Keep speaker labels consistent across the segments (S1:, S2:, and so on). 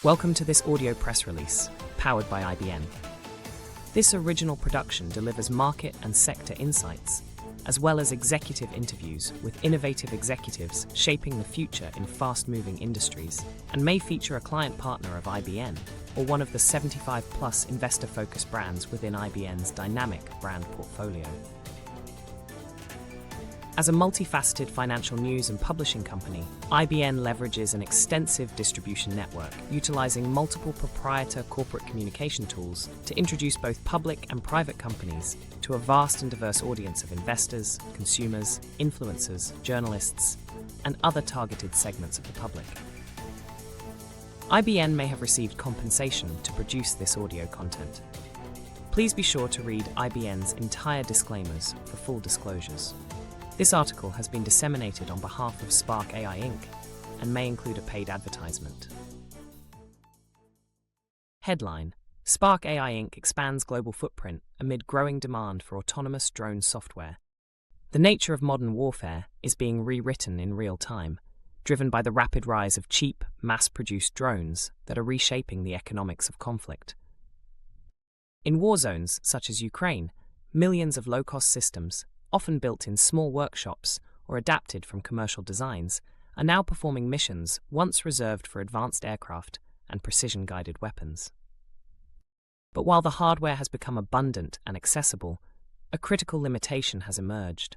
S1: Welcome to this audio press release, powered by IBN. This original production delivers market and sector insights, as well as executive interviews with innovative executives shaping the future in fast-moving industries, and may feature a client partner of IBN or one of the 75-plus investor-focused brands within IBN's dynamic brand portfolio. As a multifaceted financial news and publishing company, IBN leverages an extensive distribution network, utilizing multiple proprietary corporate communication tools to introduce both public and private companies to a vast and diverse audience of investors, consumers, influencers, journalists, and other targeted segments of the public. IBN may have received compensation to produce this audio content. Please be sure to read IBN's entire disclaimers for full disclosures. This article has been disseminated on behalf of SPARC AI Inc. and may include a paid advertisement. Headline: SPARC AI Inc. expands global footprint amid growing demand for autonomous drone software. The nature of modern warfare is being rewritten in real time, driven by the rapid rise of cheap, mass-produced drones that are reshaping the economics of conflict. In war zones such as Ukraine, millions of low-cost systems, often built in small workshops or adapted from commercial designs, are now performing missions once reserved for advanced aircraft and precision-guided weapons. But while the hardware has become abundant and accessible, a critical limitation has emerged.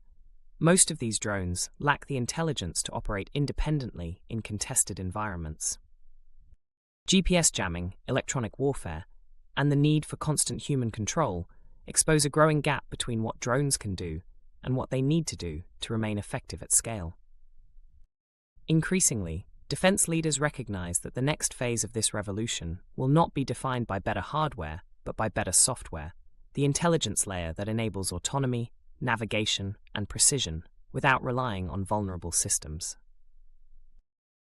S1: Most of these drones lack the intelligence to operate independently in contested environments. GPS jamming, electronic warfare, and the need for constant human control expose a growing gap between what drones can do and what they need to do to remain effective at scale. Increasingly, defense leaders recognize that the next phase of this revolution will not be defined by better hardware, but by better software, the intelligence layer that enables autonomy, navigation, and precision without relying on vulnerable systems.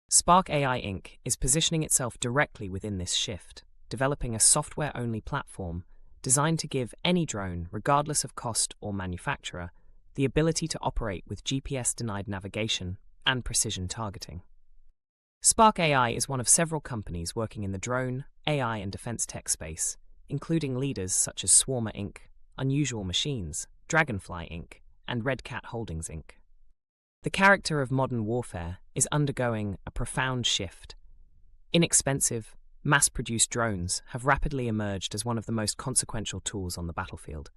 S1: SPARC AI Inc. is positioning itself directly within this shift, developing a software-only platform designed to give any drone, regardless of cost or manufacturer, the ability to operate with GPS-denied navigation and precision targeting. SPARC AI is one of several companies working in the drone, AI, and defense tech space, including leaders such as SWMR Inc., Unusual Machines, Draganfly Inc., and RCAT Holdings Inc. The character of modern warfare is undergoing a profound shift. Inexpensive, mass-produced drones have rapidly emerged as one of the most consequential tools on the battlefield.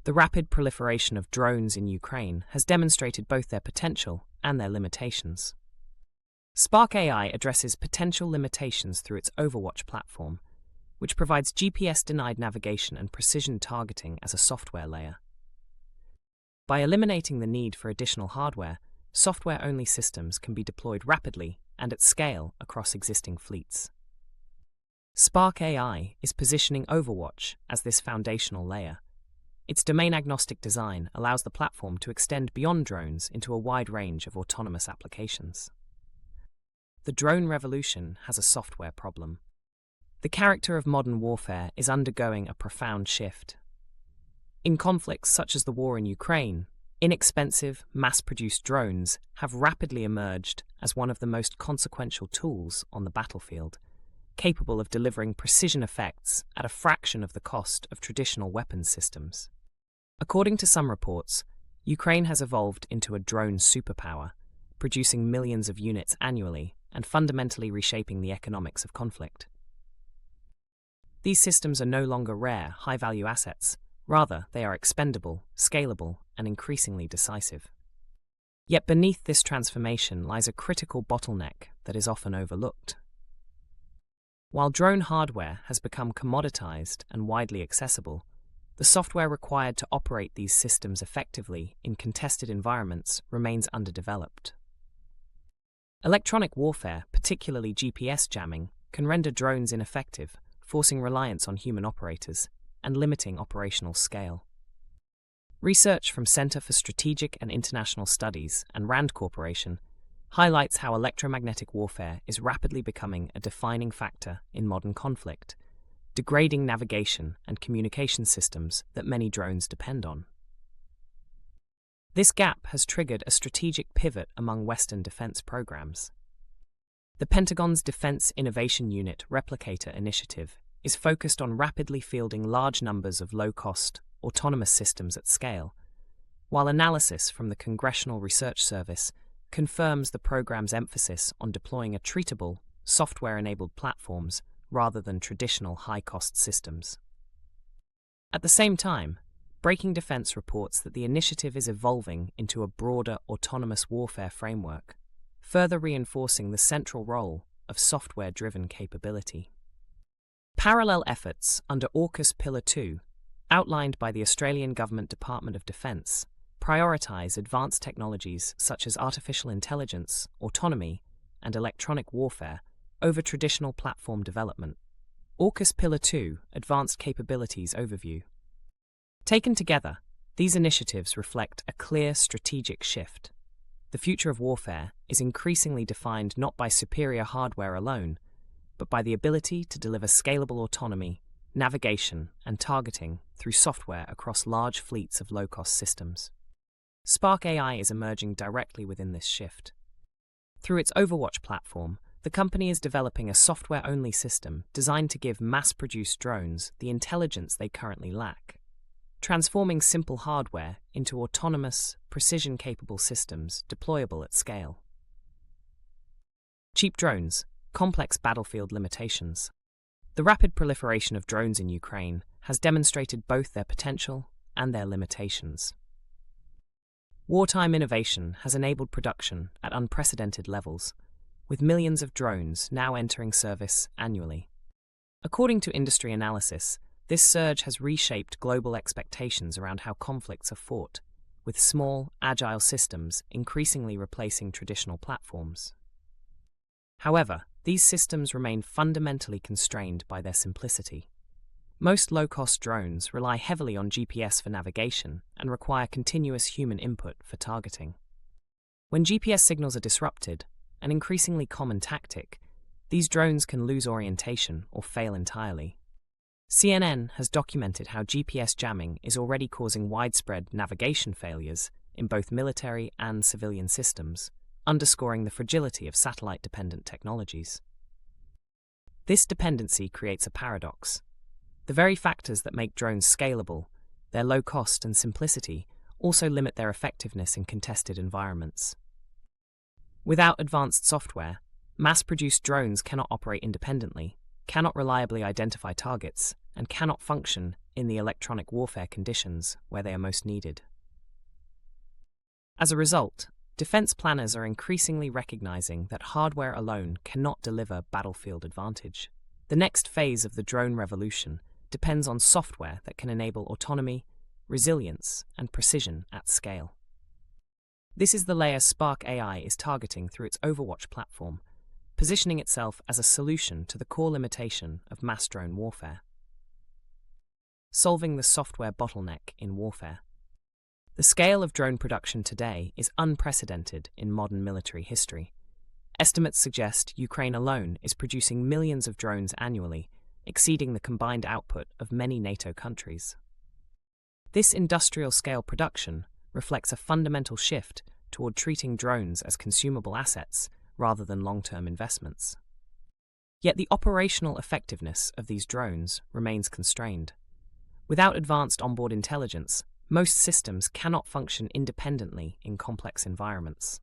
S1: The rapid proliferation of drones in Ukraine has demonstrated both their potential and their limitations. SPARC AI addresses potential limitations through its Overwatch platform, which provides GPS-denied navigation and precision targeting as a software layer. By eliminating the need for additional hardware, software-only systems can be deployed rapidly and at scale across existing fleets. SPARC AI is positioning Overwatch as this foundational layer. Its domain-agnostic design allows the platform to extend beyond drones into a wide range of autonomous applications. The drone revolution has a software problem. The character of modern warfare is undergoing a profound shift. In conflicts such as the war in Ukraine, inexpensive, mass-produced drones have rapidly emerged as one of the most consequential tools on the battlefield, capable of delivering precision effects at a fraction of the cost of traditional weapons systems. According to some reports, Ukraine has evolved into a drone superpower, producing millions of units annually and fundamentally reshaping the economics of conflict. These systems are no longer rare, high-value assets. Rather, they are expendable, scalable, and increasingly decisive. Yet beneath this transformation lies a critical bottleneck that is often overlooked. While drone hardware has become commoditized and widely accessible, the software required to operate these systems effectively in contested environments remains underdeveloped. Electronic warfare, particularly GPS jamming, can render drones ineffective, forcing reliance on human operators and limiting operational scale. Research from Center for Strategic and International Studies and RAND Corporation highlights how electromagnetic warfare is rapidly becoming a defining factor in modern conflict, degrading navigation and communication systems that many drones depend on. This gap has triggered a strategic pivot among Western defense programs. The Pentagon's Defense Innovation Unit Replicator initiative is focused on rapidly fielding large numbers of low-cost, autonomous systems at scale, while analysis from the Congressional Research Service confirms the program's emphasis on deploying treatable, software-enabled platforms rather than traditional high-cost systems. At the same time, Breaking Defense reports that the initiative is evolving into a broader autonomous warfare framework, further reinforcing the central role of software-driven capability. Parallel efforts under AUKUS Pillar 2, outlined by the Australian Government Department of Defence, prioritise advanced technologies such as artificial intelligence, autonomy, and electronic warfare over traditional platform development. AUKUS Pillar 2 Advanced Capabilities Overview. Taken together, these initiatives reflect a clear strategic shift. The future of warfare is increasingly defined not by superior hardware alone, but by the ability to deliver scalable autonomy, navigation, and targeting through software across large fleets of low-cost systems. SPARC AI is emerging directly within this shift. Through its Overwatch platform, the company is developing a software-only system designed to give mass-produced drones the intelligence they currently lack, transforming simple hardware into autonomous, precision-capable systems deployable at scale. Cheap drones, complex battlefield limitations. The rapid proliferation of drones in Ukraine has demonstrated both their potential and their limitations. Wartime innovation has enabled production at unprecedented levels, with millions of drones now entering service annually. According to industry analysis, this surge has reshaped global expectations around how conflicts are fought, with small, agile systems increasingly replacing traditional platforms. However, these systems remain fundamentally constrained by their simplicity. Most low-cost drones rely heavily on GPS for navigation and require continuous human input for targeting. When GPS signals are disrupted, an increasingly common tactic, these drones can lose orientation or fail entirely. CNN has documented how GPS jamming is already causing widespread navigation failures in both military and civilian systems, underscoring the fragility of satellite-dependent technologies. This dependency creates a paradox. The very factors that make drones scalable, their low cost and simplicity, also limit their effectiveness in contested environments. Without advanced software, mass-produced drones cannot operate independently, cannot reliably identify targets, and cannot function in the electronic warfare conditions where they are most needed. As a result, defense planners are increasingly recognizing that hardware alone cannot deliver battlefield advantage. The next phase of the drone revolution depends on software that can enable autonomy, resilience, and precision at scale. This is the layer SPARC AI is targeting through its Overwatch platform, positioning itself as a solution to the core limitation of mass drone warfare. Solving the software bottleneck in warfare. The scale of drone production today is unprecedented in modern military history. Estimates suggest Ukraine alone is producing millions of drones annually, exceeding the combined output of many NATO countries. This industrial-scale production reflects a fundamental shift toward treating drones as consumable assets rather than long-term investments. Yet the operational effectiveness of these drones remains constrained. Without advanced onboard intelligence, most systems cannot function independently in complex environments.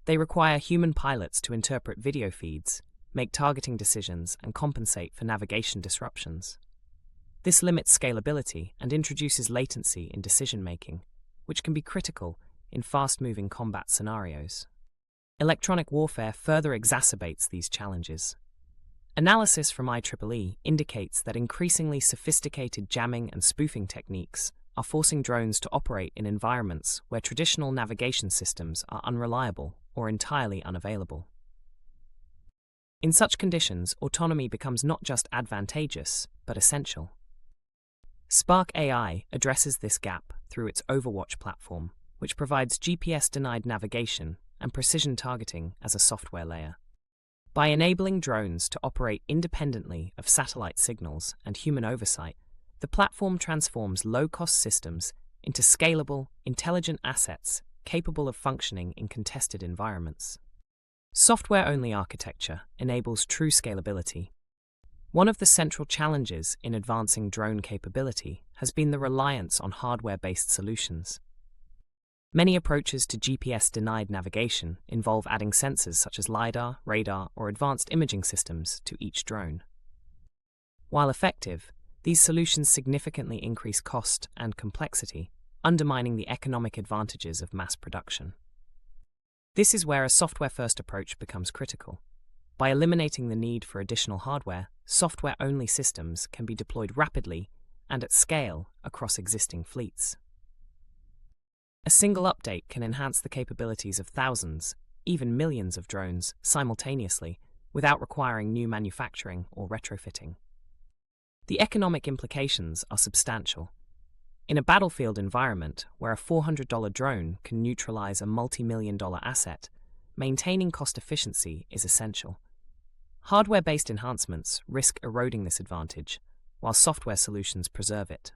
S1: They require human pilots to interpret video feeds, make targeting decisions, and compensate for navigation disruptions. This limits scalability and introduces latency in decision-making, which can be critical in fast-moving combat scenarios. Electronic warfare further exacerbates these challenges. Analysis from IEEE indicates that increasingly sophisticated jamming and spoofing techniques are forcing drones to operate in environments where traditional navigation systems are unreliable or entirely unavailable. In such conditions, autonomy becomes not just advantageous, but essential. SPARC AI addresses this gap through its Overwatch platform, which provides GPS-denied navigation and precision targeting as a software layer. By enabling drones to operate independently of satellite signals and human oversight, the platform transforms low-cost systems into scalable, intelligent assets capable of functioning in contested environments. Software-only architecture enables true scalability. One of the central challenges in advancing drone capability has been the reliance on hardware-based solutions. Many approaches to GPS-denied navigation involve adding sensors such as LiDAR, radar, or advanced imaging systems to each drone. While effective, these solutions significantly increase cost and complexity, undermining the economic advantages of mass production. This is where a software-first approach becomes critical. By eliminating the need for additional hardware, software-only systems can be deployed rapidly and at scale across existing fleets. A single update can enhance the capabilities of thousands, even millions of drones simultaneously without requiring new manufacturing or retrofitting. The economic implications are substantial. In a battlefield environment where a $400 drone can neutralize a multi-million-dollar asset, maintaining cost efficiency is essential. Hardware-based enhancements risk eroding this advantage, while software solutions preserve it.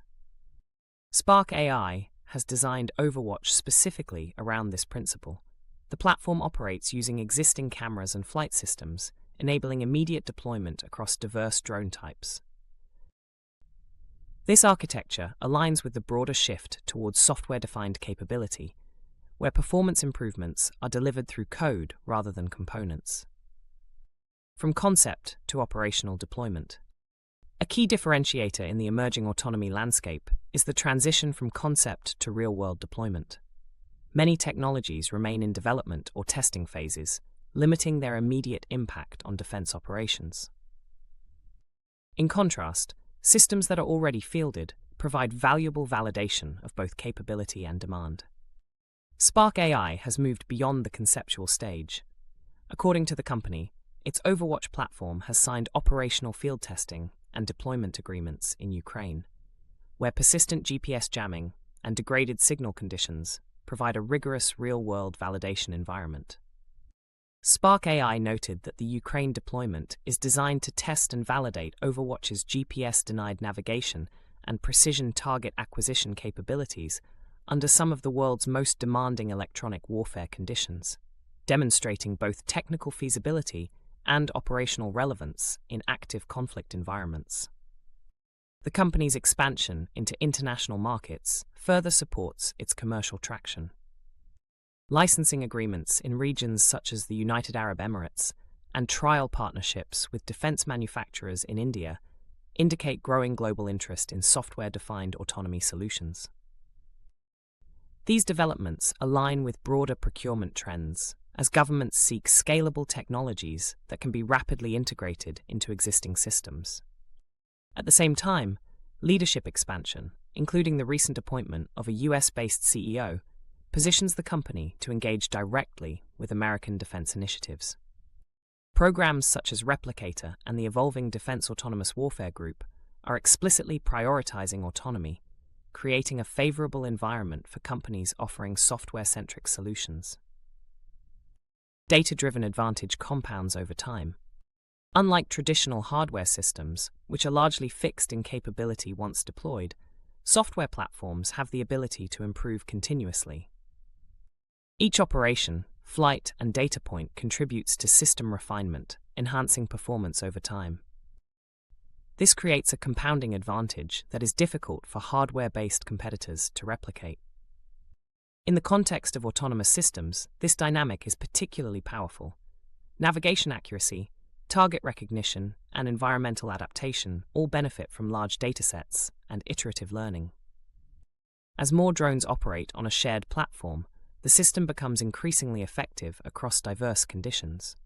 S1: SPARC AI has designed Overwatch specifically around this principle. The platform operates using existing cameras and flight systems, enabling immediate deployment across diverse drone types. This architecture aligns with the broader shift towards software-defined capability, where performance improvements are delivered through code rather than components. From concept to operational deployment. A key differentiator in the emerging autonomy landscape is the transition from concept to real-world deployment. Many technologies remain in development or testing phases, limiting their immediate impact on defense operations. In contrast, systems that are already fielded provide valuable validation of both capability and demand. SPARC AI has moved beyond the conceptual stage. According to the company, its Overwatch platform has signed operational field testing and deployment agreements in Ukraine, where persistent GPS jamming and degraded signal conditions provide a rigorous real-world validation environment. SPARC AI noted that the Ukraine deployment is designed to test and validate Overwatch's GPS-denied navigation and precision target acquisition capabilities under some of the world's most demanding electronic warfare conditions, demonstrating both technical feasibility and operational relevance in active conflict environments. The company's expansion into international markets further supports its commercial traction. Licensing agreements in regions such as the United Arab Emirates and trial partnerships with defense manufacturers in India indicate growing global interest in software-defined autonomy solutions. These developments align with broader procurement trends as governments seek scalable technologies that can be rapidly integrated into existing systems. At the same time, leadership expansion, including the recent appointment of a US-based CEO, positions the company to engage directly with American defense initiatives. Programs such as Replicator and the evolving Defense Autonomous Warfare Group are explicitly prioritizing autonomy, creating a favorable environment for companies offering software-centric solutions. Data-driven advantage compounds over time. Unlike traditional hardware systems, which are largely fixed in capability once deployed, software platforms have the ability to improve continuously. Each operation, flight, and data point contributes to system refinement, enhancing performance over time. This creates a compounding advantage that is difficult for hardware-based competitors to replicate. In the context of autonomous systems, this dynamic is particularly powerful. Navigation accuracy, target recognition, and environmental adaptation all benefit from large datasets and iterative learning. As more drones operate on a shared platform, the system becomes increasingly effective across diverse conditions.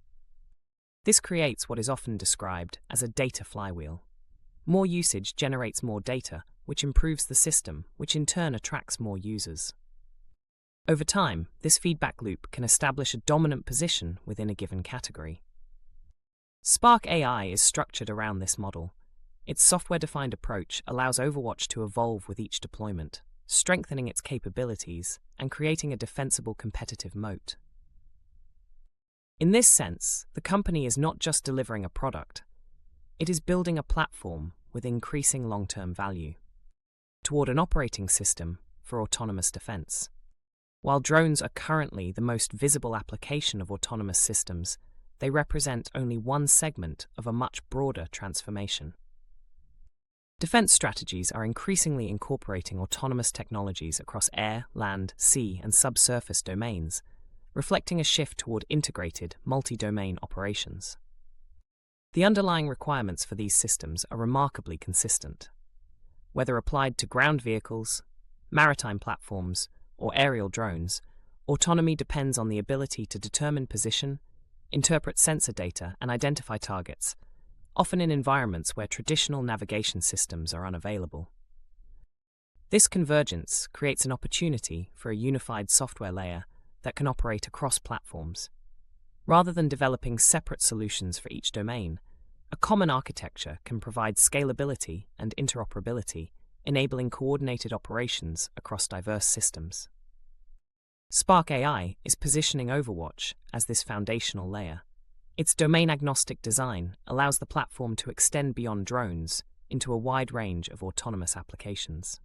S1: This creates what is often described as a data flywheel. More usage generates more data, which improves the system, which in turn attracts more users. Over time, this feedback loop can establish a dominant position within a given category. SPARC AI is structured around this model. Its software-defined approach allows Overwatch to evolve with each deployment, strengthening its capabilities and creating a defensible competitive moat. In this sense, the company is not just delivering a product, it is building a platform with increasing long-term value toward an operating system for autonomous defense. While drones are currently the most visible application of autonomous systems, they represent only one segment of a much broader transformation. Defense strategies are increasingly incorporating autonomous technologies across air, land, sea, and subsurface domains, reflecting a shift toward integrated, multi-domain operations. The underlying requirements for these systems are remarkably consistent. Whether applied to ground vehicles, maritime platforms, or aerial drones, autonomy depends on the ability to determine position, interpret sensor data, and identify targets, often in environments where traditional navigation systems are unavailable. This convergence creates an opportunity for a unified software layer that can operate across platforms. Rather than developing separate solutions for each domain, a common architecture can provide scalability and interoperability, enabling coordinated operations across diverse systems. SPARC AI is positioning Overwatch as this foundational layer. Its domain-agnostic design allows the platform to extend beyond drones into a wide range of autonomous applications.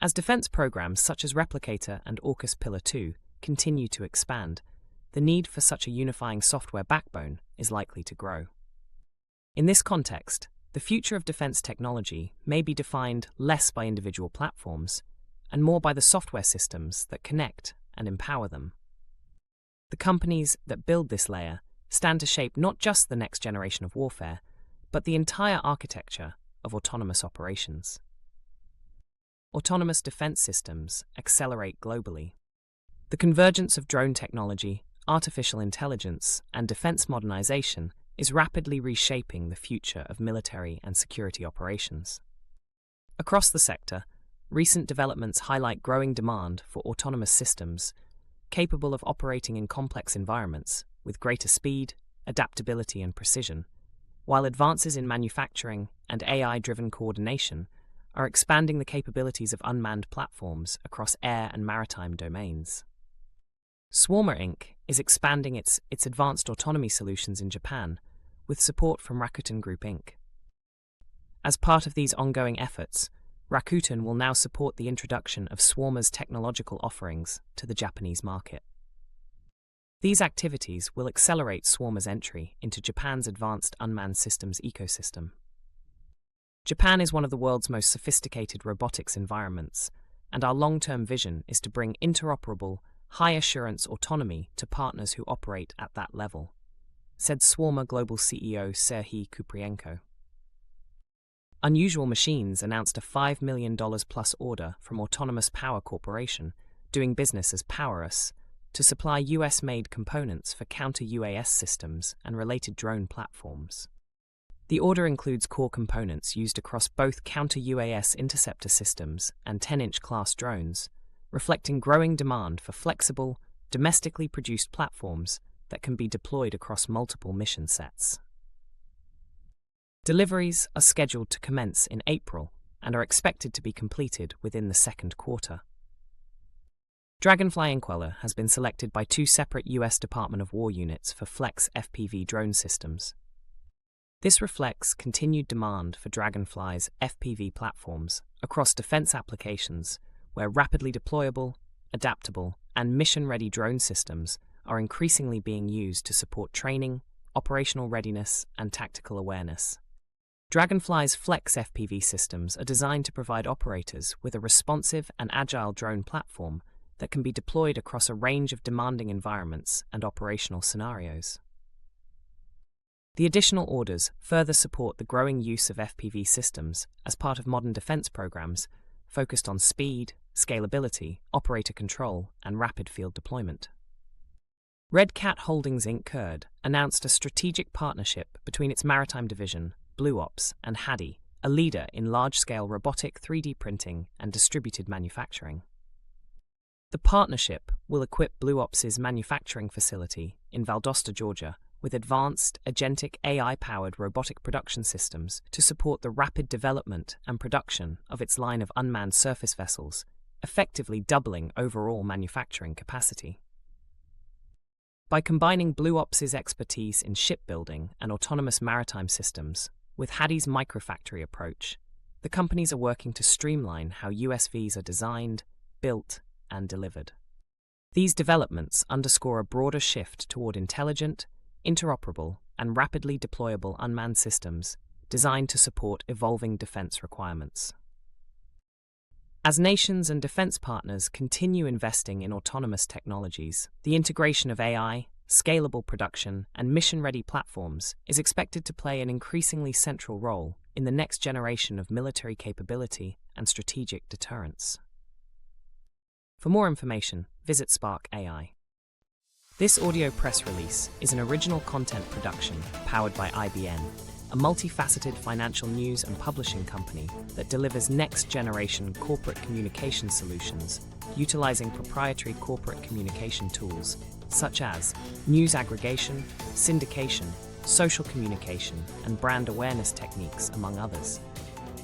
S1: As defense programs such as Replicator and AUKUS Pillar 2 continue to expand, the need for such a unifying software backbone is likely to grow. In this context, the future of defense technology may be defined less by individual platforms and more by the software systems that connect and empower them. The companies that build this layer stand to shape not just the next generation of warfare, but the entire architecture of autonomous operations. Autonomous defense systems accelerate globally. The convergence of drone technology, artificial intelligence, and defense modernization is rapidly reshaping the future of military and security operations. Across the sector, recent developments highlight growing demand for autonomous systems capable of operating in complex environments with greater speed, adaptability, and precision, while advances in manufacturing and AI-driven coordination are expanding the capabilities of unmanned platforms across air and maritime domains. SWMR Inc. is expanding its advanced autonomy solutions in Japan, with support from Rakuten Group Inc. As part of these ongoing efforts, Rakuten will now support the introduction of SWMR's technological offerings to the Japanese market. These activities will accelerate SWMR's entry into Japan's advanced unmanned systems ecosystem. Japan is one of the world's most sophisticated robotics environments, and our long-term vision is to bring interoperable, high-assurance autonomy to partners who operate at that level, said SWMR Global CEO Serhiy Kuprienko. Unusual Machines announced a $5 million plus order from Autonomous Power Corporation, doing business as Powerus, to supply US-made components for counter-UAS systems and related drone platforms. The order includes core components used across both counter-UAS interceptor systems and 10-inch class drones, reflecting growing demand for flexible, domestically produced platforms that can be deployed across multiple mission sets. Deliveries are scheduled to commence in April and are expected to be completed within the second quarter. Draganfly Inc. has been selected by 2 separate US Department of War units for Flex FPV drone systems. This reflects continued demand for Draganfly's FPV platforms across defense applications where rapidly deployable, adaptable, and mission-ready drone systems are increasingly being used to support training, operational readiness, and tactical awareness. Draganfly's Flex FPV systems are designed to provide operators with a responsive and agile drone platform that can be deployed across a range of demanding environments and operational scenarios. The additional orders further support the growing use of FPV systems as part of modern defense programs focused on speed, scalability, operator control, and rapid field deployment. Red Cat Holdings Inc. announced a strategic partnership between its maritime division, Blue Ops, and HADI, a leader in large-scale robotic 3D printing and distributed manufacturing. The partnership will equip Blue Ops' manufacturing facility in Valdosta, Georgia, with advanced, agentic AI-powered robotic production systems to support the rapid development and production of its line of unmanned surface vessels, effectively doubling overall manufacturing capacity. By combining Blue Ops' expertise in shipbuilding and autonomous maritime systems with HADI's microfactory approach, the companies are working to streamline how USVs are designed, built, and delivered. These developments underscore a broader shift toward intelligent, interoperable, and rapidly deployable unmanned systems designed to support evolving defense requirements. As nations and defense partners continue investing in autonomous technologies, the integration of AI, scalable production, and mission-ready platforms is expected to play an increasingly central role in the next generation of military capability and strategic deterrence. For more information, visit SPARC AI. This audio press release is an original content production powered by IBN, a multifaceted financial news and publishing company that delivers next-generation corporate communication solutions utilizing proprietary corporate communication tools such as news aggregation, syndication, social communication, and brand awareness techniques, among others.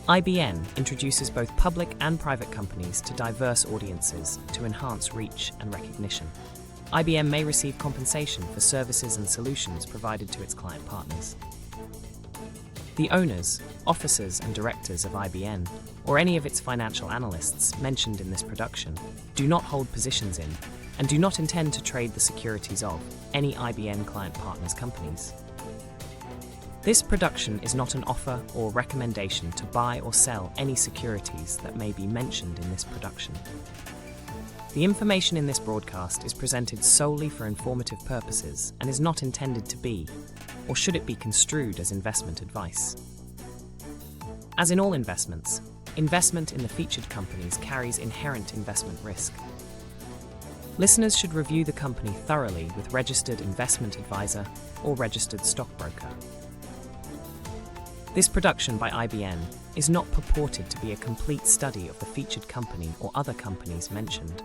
S1: IBN introduces both public and private companies to diverse audiences to enhance reach and recognition. IBM may receive compensation for services and solutions provided to its client partners. The owners, officers, and directors of IBN, or any of its financial analysts mentioned in this production, do not hold positions in, and do not intend to trade the securities of, any IBN client partners' companies. This production is not an offer or recommendation to buy or sell any securities that may be mentioned in this production. The information in this broadcast is presented solely for informative purposes and is not intended to be, or should it be construed as investment advice. As in all investments, investment in the featured companies carries inherent investment risk. Listeners should review the company thoroughly with registered investment advisor or registered stockbroker. This production by IBN is not purported to be a complete study of the featured company or other companies mentioned.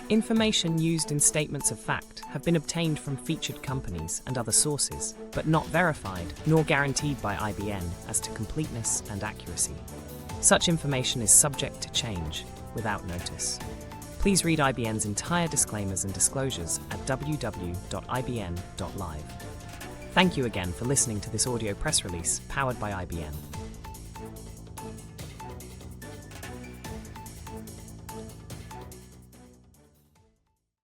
S1: Information used in statements of fact have been obtained from featured companies and other sources, but not verified nor guaranteed by IBN as to completeness and accuracy. Such information is subject to change without notice. Please read IBN's entire disclaimers and disclosures at www.ibn.live. Thank you again for listening to this audio press release powered by IBN.